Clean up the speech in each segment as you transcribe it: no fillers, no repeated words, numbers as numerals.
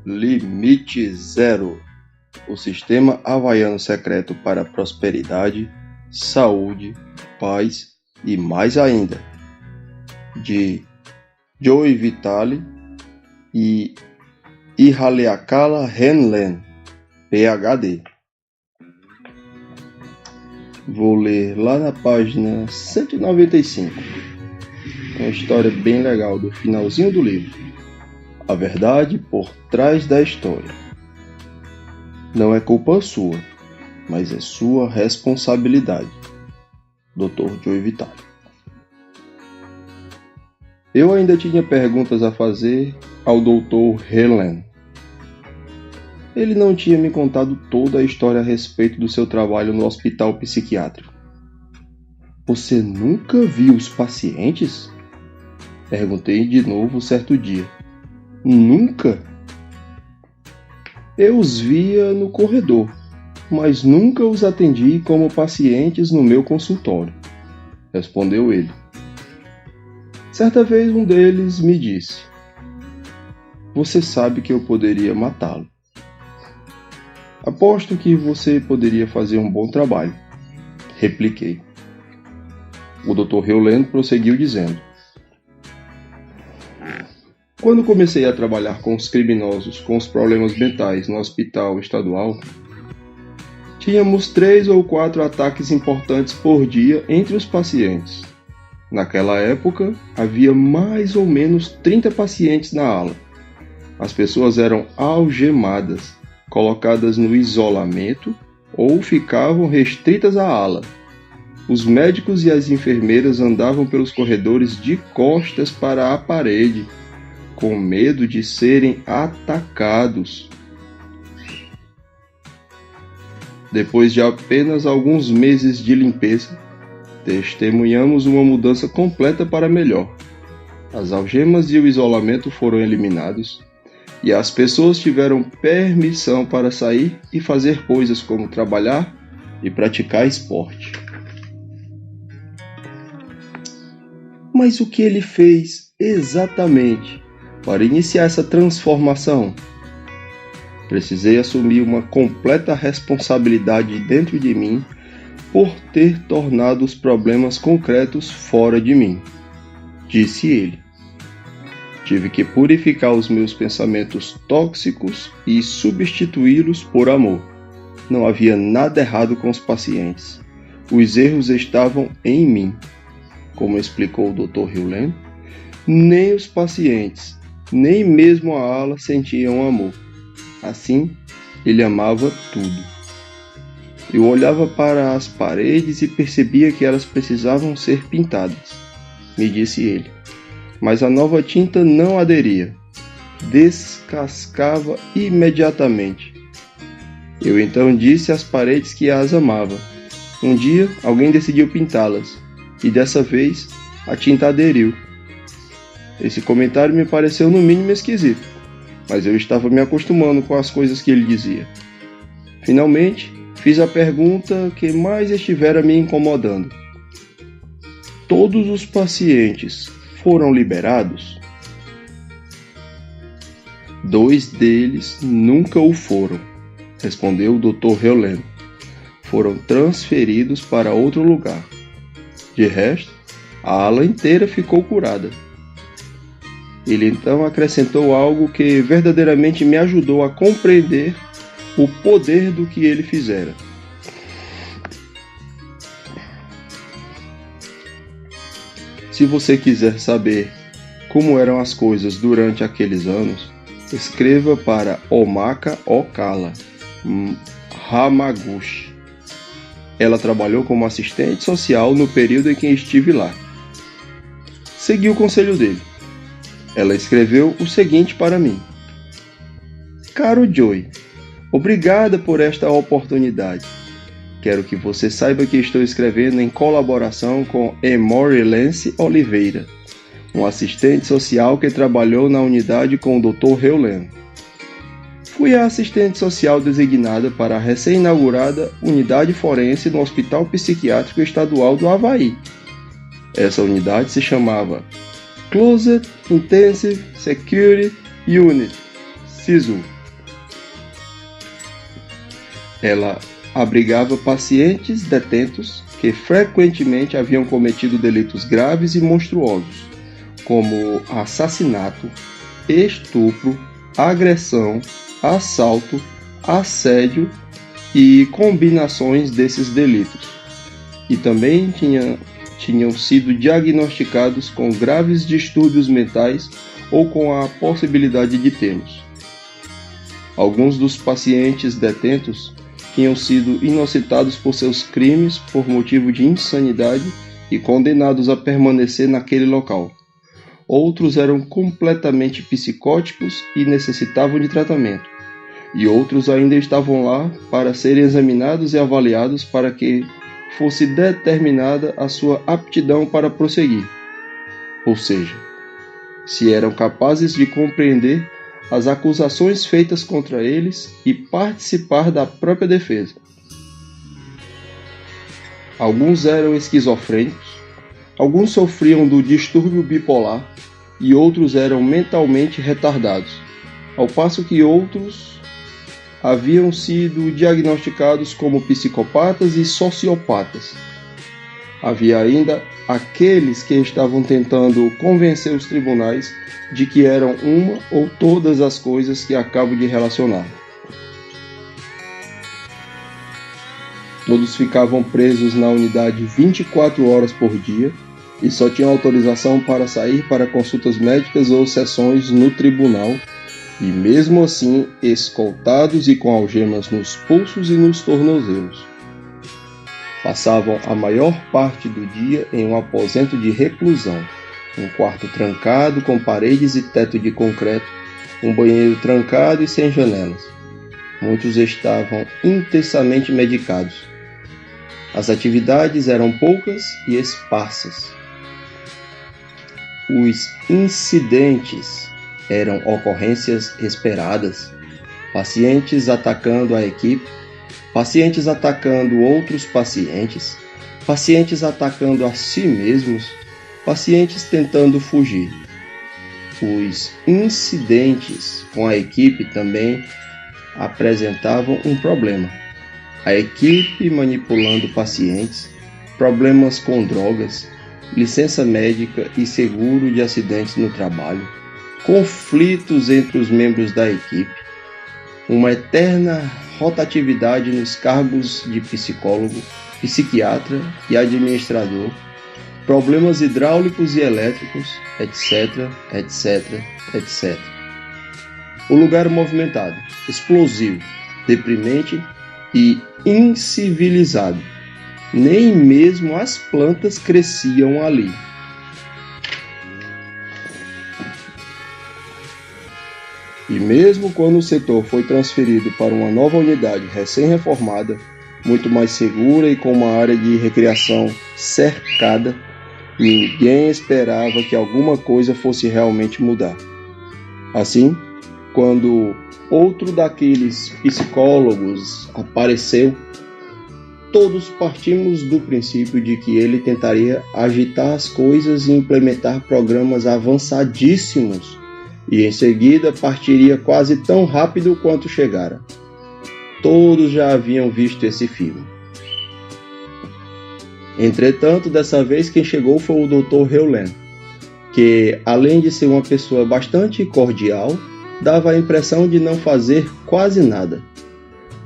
Limite Zero, o sistema havaiano secreto para prosperidade, saúde, paz e mais ainda, de Joe Vitale e Ihaleakala Henlen, PhD. Vou ler lá na página 195, uma história bem legal do finalzinho do livro. A verdade por trás da história. Não é culpa sua, mas é sua responsabilidade. Dr. Joe Vitale. Eu ainda tinha perguntas a fazer ao Dr. Henlen. Ele não tinha me contado toda a história a respeito do seu trabalho no hospital psiquiátrico. Você nunca viu os pacientes? Perguntei de novo certo dia. Nunca? Eu os via no corredor, mas nunca os atendi como pacientes no meu consultório, respondeu ele. Certa vez um deles me disse: você sabe que eu poderia matá-lo. Aposto que você poderia fazer um bom trabalho, repliquei. O Dr. Henlen prosseguiu dizendo: quando comecei a trabalhar com os criminosos com os problemas mentais no hospital estadual, tínhamos 3 ou 4 ataques importantes por dia entre os pacientes. Naquela época, havia mais ou menos 30 pacientes na ala. As pessoas eram algemadas, colocadas no isolamento ou ficavam restritas à ala. Os médicos e as enfermeiras andavam pelos corredores de costas para a parede, com medo de serem atacados. Depois de apenas alguns meses de limpeza, testemunhamos uma mudança completa para melhor. As algemas e o isolamento foram eliminados, e as pessoas tiveram permissão para sair e fazer coisas como trabalhar e praticar esporte. Mas o que ele fez exatamente para iniciar essa transformação? Precisei assumir uma completa responsabilidade dentro de mim por ter tornado os problemas concretos fora de mim, disse ele. Tive que purificar os meus pensamentos tóxicos e substituí-los por amor. Não havia nada errado com os pacientes. Os erros estavam em mim. Como explicou o Dr. Henlen, nem os pacientes, nem mesmo a ala sentiam amor. Assim, ele amava tudo. Eu olhava para as paredes e percebia que elas precisavam ser pintadas, me disse ele. Mas a nova tinta não aderia. Descascava imediatamente. Eu então disse às paredes que as amava. Um dia, alguém decidiu pintá-las, e dessa vez, a tinta aderiu. Esse comentário me pareceu no mínimo esquisito, mas eu estava me acostumando com as coisas que ele dizia. Finalmente, fiz a pergunta que mais estivera me incomodando. Todos os pacientes foram liberados? 2 deles nunca o foram, respondeu o Dr. Henlen. Foram transferidos para outro lugar. De resto, a ala inteira ficou curada. Ele então acrescentou algo que verdadeiramente me ajudou a compreender o poder do que ele fizera. Se você quiser saber como eram as coisas durante aqueles anos, escreva para Omaka Okala Hamaguchi. Ela trabalhou como assistente social no período em que estive lá. Segui o conselho dele. Ela escreveu o seguinte para mim: Caro Joey, obrigada por esta oportunidade. Quero que você saiba que estou escrevendo em colaboração com Emory Lance Oliveira, um assistente social que trabalhou na unidade com o Dr. Henlen. Fui a assistente social designada para a recém-inaugurada unidade forense no Hospital Psiquiátrico Estadual do Havaí. Essa unidade se chamava Closed Intensive Security Unit, SISU. Ela abrigava pacientes detentos que frequentemente haviam cometido delitos graves e monstruosos, como assassinato, estupro, agressão, assalto, assédio e combinações desses delitos. E também tinham sido diagnosticados com graves distúrbios mentais ou com a possibilidade de tê-los. Alguns dos pacientes detentos tinham sido inocentados por seus crimes por motivo de insanidade e condenados a permanecer naquele local. Outros eram completamente psicóticos e necessitavam de tratamento, e outros ainda estavam lá para serem examinados e avaliados para que fosse determinada a sua aptidão para prosseguir, ou seja, se eram capazes de compreender as acusações feitas contra eles e participar da própria defesa. Alguns eram esquizofrênicos, alguns sofriam do distúrbio bipolar e outros eram mentalmente retardados, ao passo que outros haviam sido diagnosticados como psicopatas e sociopatas. Havia ainda aqueles que estavam tentando convencer os tribunais de que eram uma ou todas as coisas que acabo de relacionar. Todos ficavam presos na unidade 24 horas por dia e só tinham autorização para sair para consultas médicas ou sessões no tribunal, e mesmo assim escoltados e com algemas nos pulsos e nos tornozelos. Passavam a maior parte do dia em um aposento de reclusão, um quarto trancado com paredes e teto de concreto, um banheiro trancado e sem janelas. Muitos estavam intensamente medicados. As atividades eram poucas e esparsas. Os incidentes eram ocorrências esperadas, pacientes atacando a equipe, pacientes atacando outros pacientes, pacientes atacando a si mesmos, pacientes tentando fugir. Os incidentes com a equipe também apresentavam um problema. A equipe manipulando pacientes, problemas com drogas, licença médica e seguro de acidentes no trabalho, conflitos entre os membros da equipe, uma eterna rotatividade nos cargos de psicólogo, psiquiatra e administrador, problemas hidráulicos e elétricos, etc, etc, etc. O lugar movimentado, explosivo, deprimente e incivilizado. Nem mesmo as plantas cresciam ali. E mesmo quando o setor foi transferido para uma nova unidade recém-reformada, muito mais segura e com uma área de recreação cercada, ninguém esperava que alguma coisa fosse realmente mudar. Assim, quando outro daqueles psicólogos apareceu, todos partimos do princípio de que ele tentaria agitar as coisas e implementar programas avançadíssimos, e em seguida partiria quase tão rápido quanto chegara. Todos já haviam visto esse filme. Entretanto, dessa vez quem chegou foi o Dr. Heulen, que, além de ser uma pessoa bastante cordial, dava a impressão de não fazer quase nada.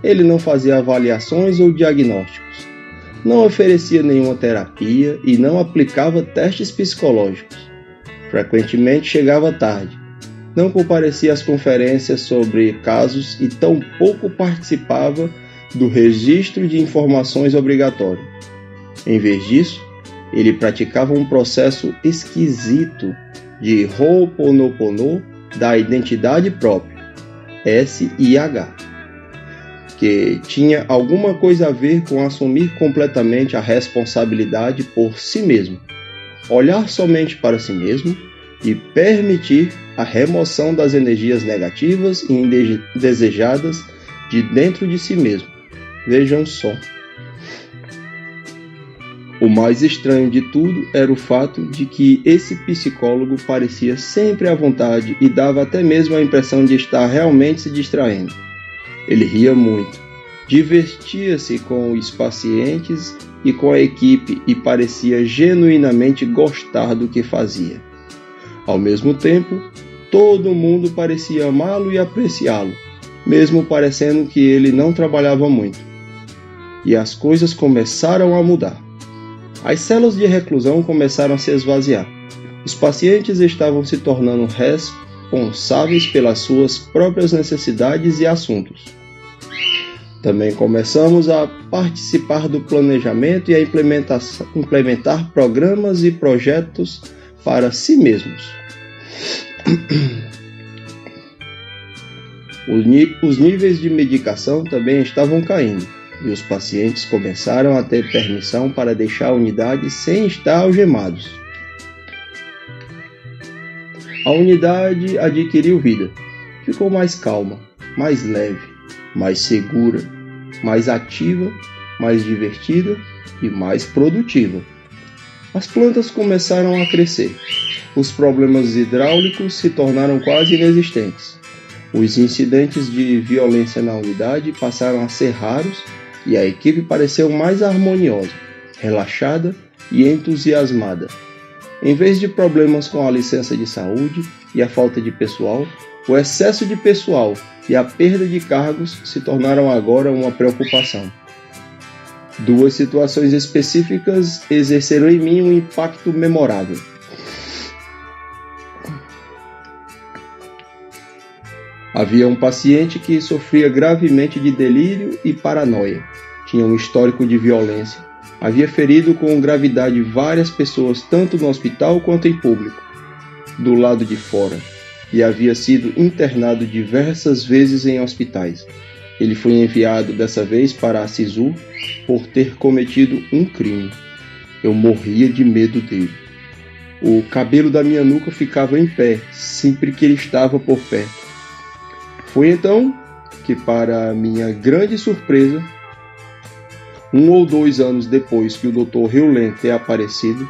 Ele não fazia avaliações ou diagnósticos, não oferecia nenhuma terapia e não aplicava testes psicológicos. Frequentemente chegava tarde, não comparecia às conferências sobre casos e tampouco participava do registro de informações obrigatório. Em vez disso, ele praticava um processo esquisito de Ho'oponopono da identidade própria, SIH, que tinha alguma coisa a ver com assumir completamente a responsabilidade por si mesmo, olhar somente para si mesmo e permitir a remoção das energias negativas e indesejadas de dentro de si mesmo. Vejam só. O mais estranho de tudo era o fato de que esse psicólogo parecia sempre à vontade e dava até mesmo a impressão de estar realmente se distraindo. Ele ria muito, divertia-se com os pacientes e com a equipe e parecia genuinamente gostar do que fazia. Ao mesmo tempo, todo mundo parecia amá-lo e apreciá-lo, mesmo parecendo que ele não trabalhava muito. E as coisas começaram a mudar. As celas de reclusão começaram a se esvaziar. Os pacientes estavam se tornando responsáveis pelas suas próprias necessidades e assuntos. Também começamos a participar do planejamento e a implementar programas e projetos para si mesmos. Os níveis de medicação também estavam caindo, e os pacientes começaram a ter permissão para deixar a unidade sem estar algemados. A unidade adquiriu vida, ficou mais calma, mais leve, mais segura, mais ativa, mais divertida e mais produtiva. As plantas começaram a crescer, os problemas hidráulicos se tornaram quase inexistentes, os incidentes de violência na unidade passaram a ser raros e a equipe pareceu mais harmoniosa, relaxada e entusiasmada. Em vez de problemas com a licença de saúde e a falta de pessoal, o excesso de pessoal e a perda de cargos se tornaram agora uma preocupação. Duas situações específicas exerceram em mim um impacto memorável. Havia um paciente que sofria gravemente de delírio e paranoia. Tinha um histórico de violência. Havia ferido com gravidade várias pessoas, tanto no hospital quanto em público, do lado de fora, e havia sido internado diversas vezes em hospitais. Ele foi enviado dessa vez para a SISU por ter cometido um crime. Eu morria de medo dele. O cabelo da minha nuca ficava em pé, sempre que ele estava por perto. Foi então que, para minha grande surpresa, 1 ou 2 anos depois que o Dr. Hewlett ter aparecido,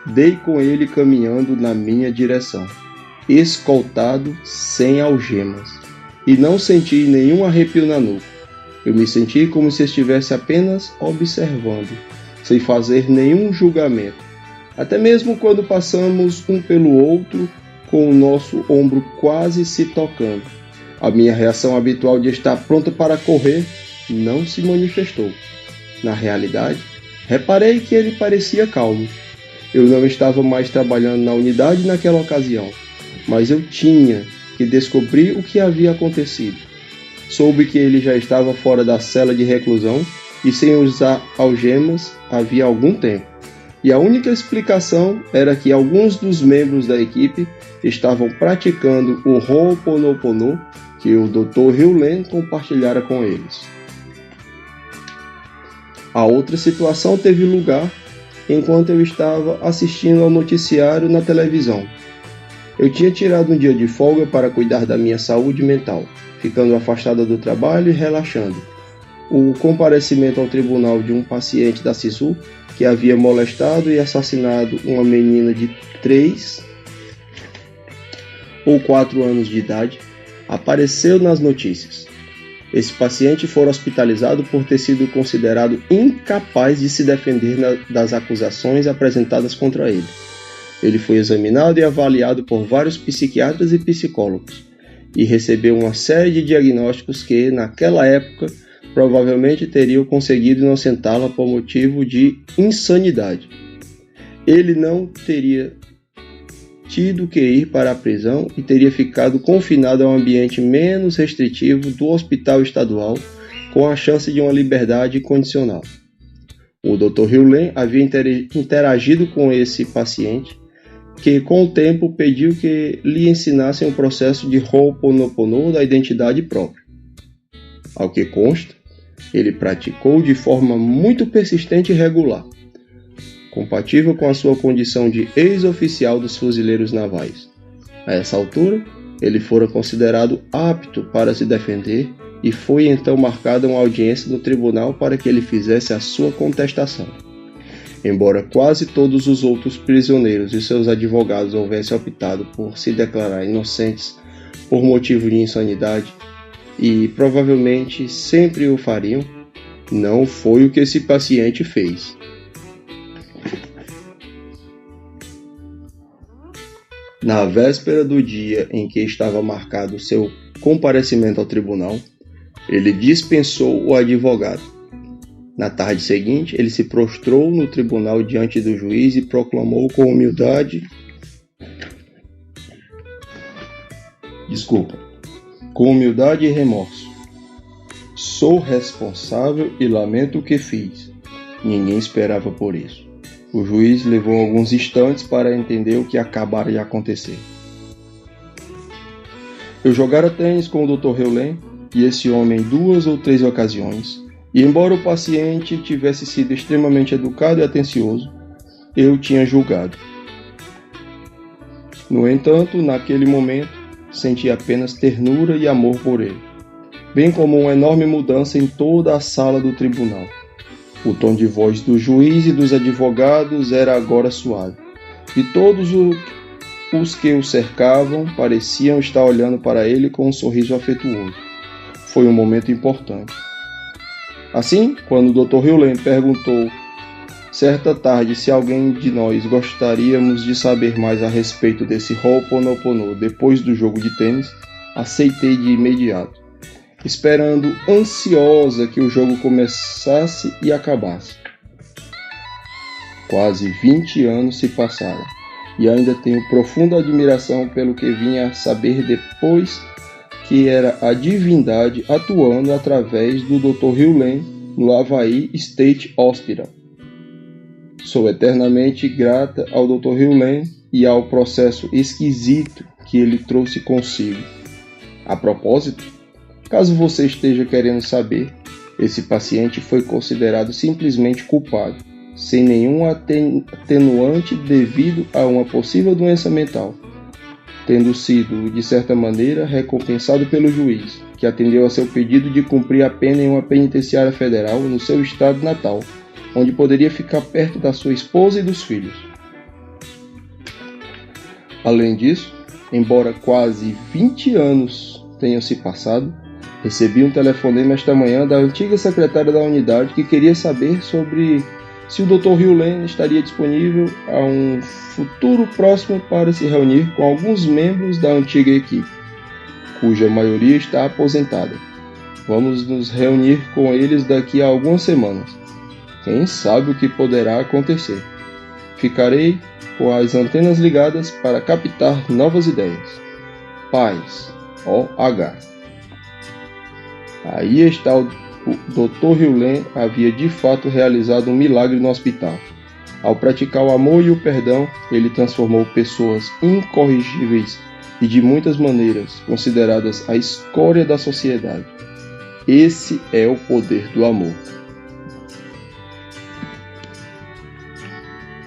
dei com ele caminhando na minha direção, escoltado sem algemas, e não senti nenhum arrepio na nuca. Eu me senti como se estivesse apenas observando, sem fazer nenhum julgamento, até mesmo quando passamos um pelo outro com o nosso ombro quase se tocando. A minha reação habitual de estar pronto para correr não se manifestou. Na realidade, reparei que ele parecia calmo. Eu não estava mais trabalhando na unidade naquela ocasião, mas eu tinha que descobrir o que havia acontecido. Soube que ele já estava fora da cela de reclusão e sem usar algemas havia algum tempo. E a única explicação era que alguns dos membros da equipe estavam praticando o Ho'oponopono que o Dr. Hewlett compartilhara com eles. A outra situação teve lugar enquanto eu estava assistindo ao noticiário na televisão. Eu tinha tirado um dia de folga para cuidar da minha saúde mental, ficando afastada do trabalho e relaxando. O comparecimento ao tribunal de um paciente da SISU que havia molestado e assassinado uma menina de 3 ou 4 anos de idade apareceu nas notícias. Esse paciente foi hospitalizado por ter sido considerado incapaz de se defender das acusações apresentadas contra ele. Ele foi examinado e avaliado por vários psiquiatras e psicólogos e recebeu uma série de diagnósticos que, naquela época, provavelmente teriam conseguido inocentá-la por motivo de insanidade. Ele não teria tido que ir para a prisão e teria ficado confinado a um ambiente menos restritivo do hospital estadual, com a chance de uma liberdade condicional. O Dr. Hewlett havia interagido com esse paciente, que com o tempo pediu que lhe ensinassem um processo de Ho'oponopono da identidade própria. Ao que consta, ele praticou de forma muito persistente e regular, compatível com a sua condição de ex-oficial dos fuzileiros navais. A essa altura, ele fora considerado apto para se defender e foi então marcada uma audiência no tribunal para que ele fizesse a sua contestação. embora quase todos os outros prisioneiros e seus advogados houvessem optado por se declarar inocentes por motivo de insanidade, e provavelmente sempre o fariam, não foi o que esse paciente fez. Na véspera do dia em que estava marcado seu comparecimento ao tribunal, ele dispensou o advogado. Na tarde seguinte, ele se prostrou no tribunal diante do juiz e proclamou com humildade e remorso: sou responsável e lamento o que fiz. Ninguém esperava por isso. O juiz levou alguns instantes para entender o que acabara de acontecer. Eu jogara tênis com o Dr. Heulen e esse homem 2 ou 3 ocasiões, e embora o paciente tivesse sido extremamente educado e atencioso, eu tinha julgado. No entanto, naquele momento, senti apenas ternura e amor por ele, bem como uma enorme mudança em toda a sala do tribunal. O tom de voz do juiz e dos advogados era agora suave, e todos os que o cercavam pareciam estar olhando para ele com um sorriso afetuoso. Foi um momento importante. Assim, quando o Dr. Heulen perguntou certa tarde se alguém de nós gostaríamos de saber mais a respeito desse Ho'oponopono depois do jogo de tênis, aceitei de imediato, esperando ansiosa que o jogo começasse e acabasse. Quase 20 anos se passaram, e ainda tenho profunda admiração pelo que vinha a saber depois, que era a divindade atuando através do Dr. Heulen no Hawaii State Hospital. Sou eternamente grata ao Dr. Heulen e ao processo esquisito que ele trouxe consigo. A propósito, caso você esteja querendo saber, esse paciente foi considerado simplesmente culpado, sem nenhum atenuante devido a uma possível doença mental, tendo sido, de certa maneira, recompensado pelo juiz, que atendeu a seu pedido de cumprir a pena em uma penitenciária federal no seu estado natal, onde poderia ficar perto da sua esposa e dos filhos. Além disso, embora quase 20 anos tenham se passado, recebi um telefonema esta manhã da antiga secretária da unidade que queria saber sobre se o Dr. Heulen estaria disponível a um futuro próximo para se reunir com alguns membros da antiga equipe, cuja maioria está aposentada. Vamos nos reunir com eles daqui a algumas semanas. Quem sabe o que poderá acontecer. Ficarei com as antenas ligadas para captar novas ideias. Paz. O.H. Aí está o Dr. Heulen havia de fato realizado um milagre no hospital. Ao praticar o amor e o perdão, ele transformou pessoas incorrigíveis e de muitas maneiras consideradas a escória da sociedade. Esse é o poder do amor.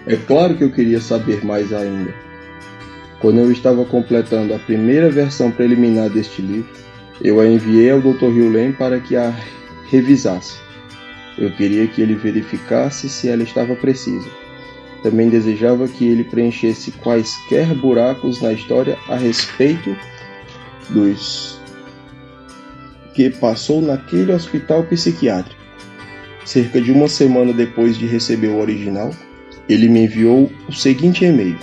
É claro que eu queria saber mais ainda. Quando eu estava completando a primeira versão preliminar deste livro, eu a enviei ao Dr. Heulen para que a revisasse. Eu queria que ele verificasse se ela estava precisa. Também desejava que ele preenchesse quaisquer buracos na história a respeito dos que passou naquele hospital psiquiátrico. Cerca de uma semana depois de receber o original, ele me enviou o seguinte e-mail: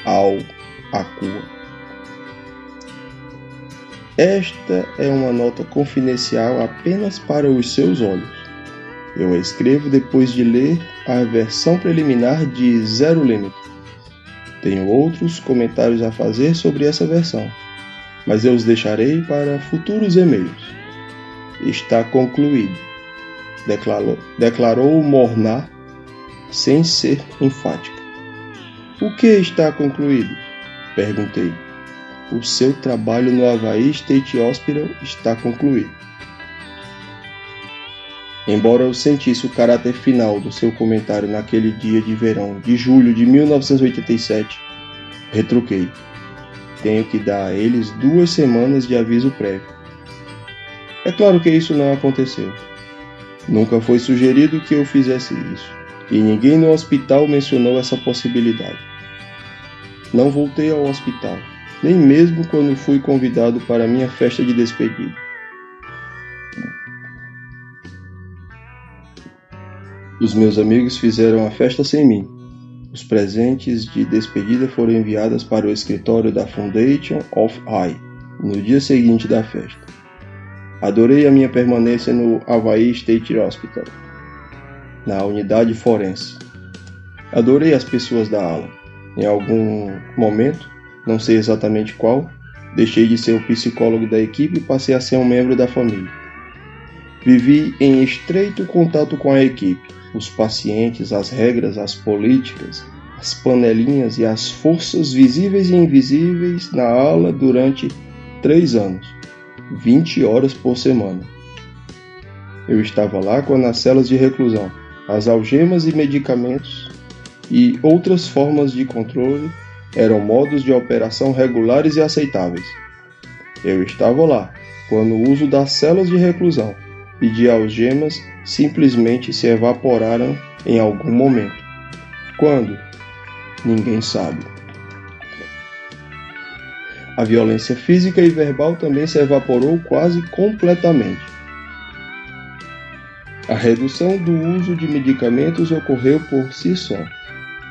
ao Acua. Esta é uma nota confidencial apenas para os seus olhos. Eu a escrevo depois de ler a versão preliminar de Zero Limit. Tenho outros comentários a fazer sobre essa versão, mas eu os deixarei para futuros e-mails. Está concluído, declarou Mornar, sem ser enfática. O que está concluído? Perguntei. O seu trabalho no Hawaii State Hospital está concluído. Embora eu sentisse o caráter final do seu comentário naquele dia de verão de julho de 1987, retruquei. Tenho que dar a eles 2 semanas de aviso prévio. É claro que isso não aconteceu. Nunca foi sugerido que eu fizesse isso. e ninguém no hospital mencionou essa possibilidade. Não voltei ao hospital, nem mesmo quando fui convidado para minha festa de despedida. Os meus amigos fizeram a festa sem mim. Os presentes de despedida foram enviados para o escritório da Foundation of Eye no dia seguinte da festa. Adorei a minha permanência no Hawaii State Hospital, na unidade forense. Adorei as pessoas da ala. Em algum momento, não sei exatamente qual, deixei de ser o psicólogo da equipe e passei a ser um membro da família. Vivi em estreito contato com a equipe, os pacientes, as regras, as políticas, as panelinhas e as forças visíveis e invisíveis na ala durante 3 anos, 20 horas por semana. Eu estava lá quando as celas de reclusão, as algemas e medicamentos e outras formas de controle eram modos de operação regulares e aceitáveis. Eu estava lá quando o uso das celas de reclusão e de algemas simplesmente se evaporaram em algum momento. Quando? Ninguém sabe. A violência física e verbal também se evaporou quase completamente. A redução do uso de medicamentos ocorreu por si só.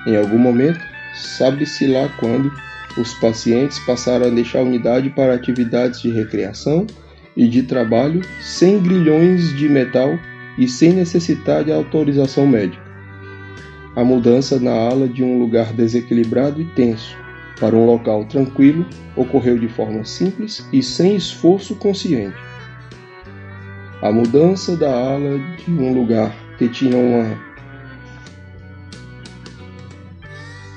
Em algum momento, sabe-se lá quando, os pacientes passaram a deixar a unidade para atividades de recreação e de trabalho sem grilhões de metal e sem necessitar de autorização médica. A mudança na ala de um lugar desequilibrado e tenso para um local tranquilo ocorreu de forma simples e sem esforço consciente. A mudança da ala de um lugar que tinha uma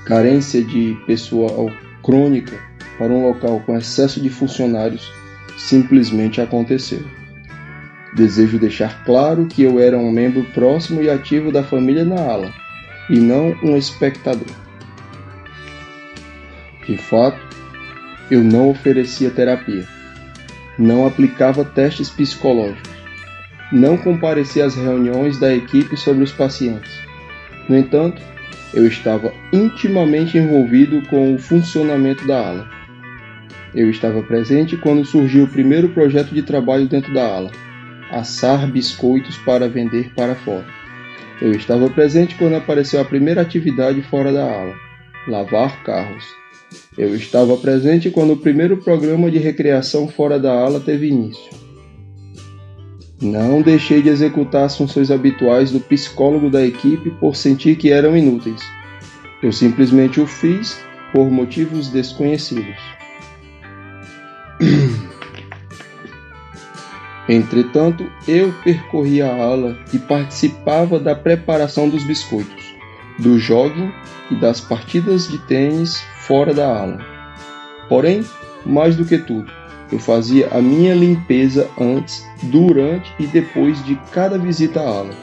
carência de pessoal crônica para um local com excesso de funcionários simplesmente aconteceu. Desejo deixar claro que eu era um membro próximo e ativo da família na ala, e não um espectador. De fato, eu não oferecia terapia, não aplicava testes psicológicos, não comparecia às reuniões da equipe sobre os pacientes. No entanto, eu estava intimamente envolvido com o funcionamento da ala. Eu estava presente quando surgiu o primeiro projeto de trabalho dentro da ala, assar biscoitos para vender para fora. Eu estava presente quando apareceu a primeira atividade fora da ala, lavar carros. Eu estava presente quando o primeiro programa de recreação fora da ala teve início. Não deixei de executar as funções habituais do psicólogo da equipe por sentir que eram inúteis. Eu simplesmente o fiz por motivos desconhecidos. Entretanto, eu percorri a ala e participava da preparação dos biscoitos, do jogging e das partidas de tênis fora da ala. Porém, mais do que tudo, eu fazia a minha limpeza antes, durante e depois de cada visita à ala.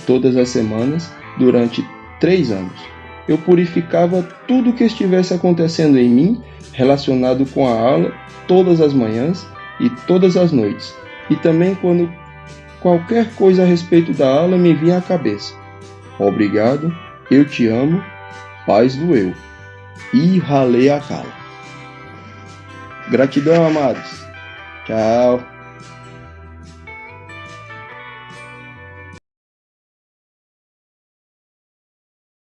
Todas as semanas, durante 3 anos. Eu purificava tudo o que estivesse acontecendo em mim relacionado com a ala todas as manhãs e todas as noites. E também quando qualquer coisa a respeito da ala me vinha à cabeça. Obrigado, eu te amo, paz do eu. E ralei a cala. Gratidão, amados. Tchau.